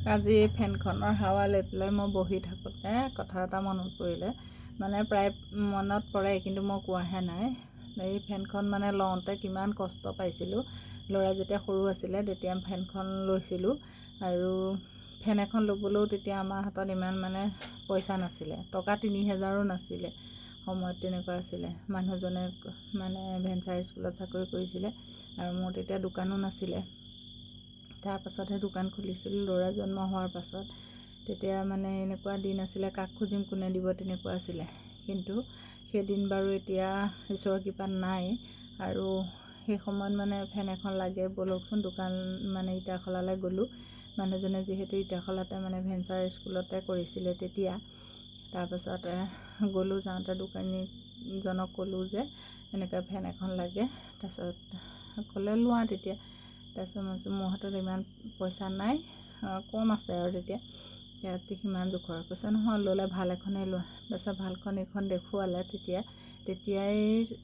আজি ফেনখনৰ হাৱা লৈ পেলাই মই বহি থাকোঁতে কথা এটা মনত পৰিলে, মানে প্ৰায় মনত পৰে কিন্তু মই কোৱাহে নাই। এই ফেনখন মানে লওঁতে কিমান কষ্ট পাইছিলোঁ। ল'ৰা যেতিয়া সৰু আছিলে তেতিয়া ফেনখন লৈছিলোঁ, আৰু ফেন এখন ল'বলৈও তেতিয়া আমাৰ হাতত ইমান মানে পইচা নাছিলে, টকা 3000ও নাছিলে। সময়ত তেনেকুৱা আছিলে। মানুহজনে মানে ভেঞ্চাৰ স্কুলত চাকৰি কৰিছিলে, আৰু মোৰ তেতিয়া দোকানো নাছিলে। তাৰপাছতহে দোকান খুলিছিলোঁ ল'ৰা জন্ম হোৱাৰ পাছত। তেতিয়া মানে এনেকুৱা দিন আছিলে, কাক খুজিম কোনে দিব তেনেকুৱা আছিলে। কিন্তু সেইদিন বাৰু এতিয়া ঈশ্বৰৰ কৃপাত নাই। আৰু সেই সময়ত মানে ফেন এখন লাগে, ব'লকচোন দোকান মানে ইটাখলালৈ গ'লোঁ। মানুহজনে যিহেতু ইটাখলাতে মানে ভেঞ্চাৰ স্কুলতে কৰিছিলে তেতিয়া। তাৰপাছত গ'লোঁ, যাওঁতে দোকানীজনক ক'লোঁ যে এনেকৈ ফেন এখন লাগে। তাৰপিছত ক'লে লোৱা তেতিয়া। তাৰপিছত মোৰ হাতত ইমান পইচা নাই, কম আছে আৰু তেতিয়া ইয়াত সিমান জোখৰ কৈছে নহয় ল'লে ভাল এখনেই লোৱা। তাৰপিছত ভালখন এইখন দেখুৱালে তেতিয়াই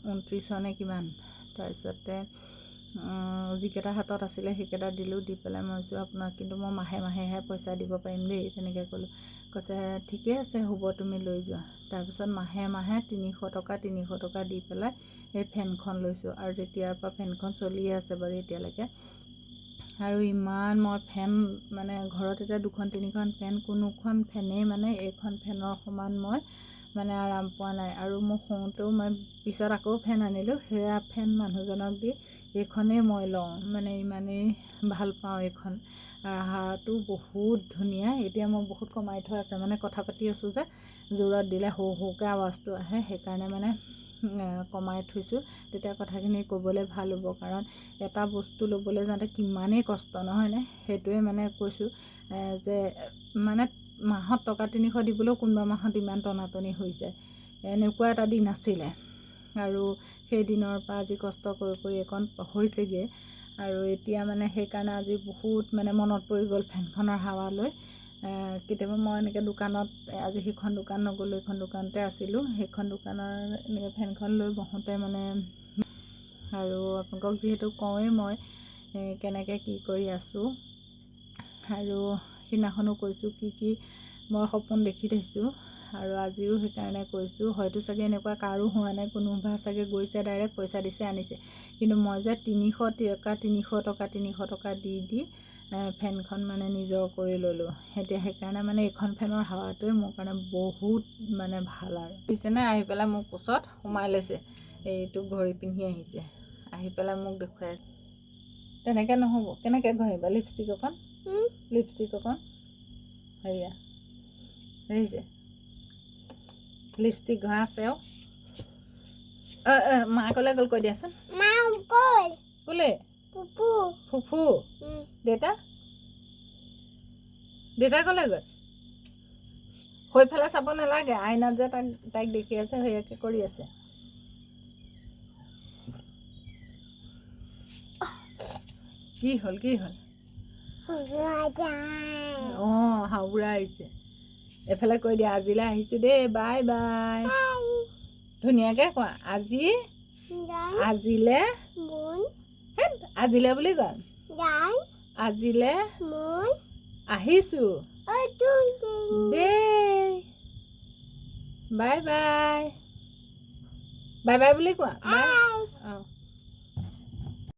29 নে কিমান। তাৰপিছতে যিকেইটা হাতত আছিলে সেইকেইটা দিলোঁ, দি পেলাই মই কৈছোঁ আপোনাক কিন্তু মই মাহে মাহেহে পইচা দিব পাৰিম দেই, তেনেকৈ ক'লোঁ। কৈছে ঠিকে আছে হ'ব তুমি লৈ যোৱা। তাৰপিছত মাহে মাহে 300 টকা দি পেলাই এই ফেনখন লৈছোঁ, আৰু তেতিয়াৰ পৰা ফেনখন চলিয়ে আছে বাৰু এতিয়ালৈকে। আৰু ইমান মই ফেন মানে ঘৰত এতিয়া 2-3খন ফেন, কোনোখন ফেনেই মানে এইখন ফেনৰ সমান মই মানে আৰাম পোৱা নাই। আৰু মোক শুওঁতেও মই পিছত আকৌ ফেন আনিলোঁ, সেয়া ফেন মানুহজনক দি এইখনেই মই লওঁ, মানে ইমানেই ভাল পাওঁ এইখন। হাৱাটো বহুত ধুনীয়া। এতিয়া মই বহুত কমাই থোৱা আছে, মানে কথা পাতি আছোঁ যে জোৰত দিলে সৰু সৰুকৈ আৱাজটো আহে, সেইকাৰণে মানে কমাই থৈছোঁ। তেতিয়া কথাখিনি ক'বলৈ ভাল হ'ব, কাৰণ এটা বস্তু ল'বলৈ যাওঁতে কিমানেই কষ্ট নহয়নে। সেইটোৱে মানে কৈছোঁ যে মানে মাহত টকা 300 দিবলৈও কোনোবা মাহত ইমান টনাটনি হৈ যায়। এনেকুৱা এটা দিন আছিলে, আৰু সেই দিনৰ পৰা আজি কষ্ট কৰি এইকণ হৈছেগৈ। আৰু এতিয়া মানে সেইকাৰণে আজি বহুত মানে মনত পৰি গ'ল ফেনখনৰ হাৱা লৈ। কেতিয়াবা মই এনেকৈ দোকানত, আজি সেইখন দোকান নগ'লোঁ, এইখন দোকানতে আছিলোঁ, সেইখন দোকানৰ এনেকৈ ফেনখন লৈ বহোঁতে মানে, আৰু আপোনালোকক যিহেতু কওঁৱেই মই কেনেকৈ কি কৰি আছোঁ, আৰু সিদিনাখনো কৈছোঁ কি মই সপোন দেখি থৈছোঁ, আৰু আজিও সেইকাৰণে কৈছোঁ। হয়তো চাগে এনেকুৱা কাৰো হোৱা নাই, কোনোবা চাগে গৈছে ডাইৰেক্ট পইচা দিছে আনিছে, কিন্তু মই যে 300 টকা দি ফেনখন মানে নিজৰ কৰি ল'লোঁ। এতিয়া সেইকাৰণে মানে এইখন ফেনৰ হাৱাটোৱে মোৰ কাৰণে বহুত মানে ভাল। আৰু দিছেনে আহি পেলাই মোক কোচত সোমাই লৈছে, এইটো ঘড়ী পিন্ধি আহিছে, আহি পেলাই মোক দেখুৱাই তেনেকৈ নহ'ব। কেনেকৈ ঘঁহিবা লিপষ্টিক অকণ হেৰিয়া দেখিছে লিপষ্টিক ঘঁহা আছে। মাকলৈ গ'ল কৈ দিয়াচোন। ক'লে ফুফু দেউতা ক'লে গ'ল? সেইফালে চাব নালাগে, আইনাত যে তাইক দেখি আছে সেয়াকে কৰি আছে। কি হ'ল হাওৰা আহিছে। এফালে কৈ দিয়া আজিলৈ আহিছোঁ দেই, বাই বাই। ধুনীয়াকৈ কোৱা, আজিলে বুলি কোৱা, আজিলে আহিছোঁ দেই, বাই বাই বুলি কোৱা।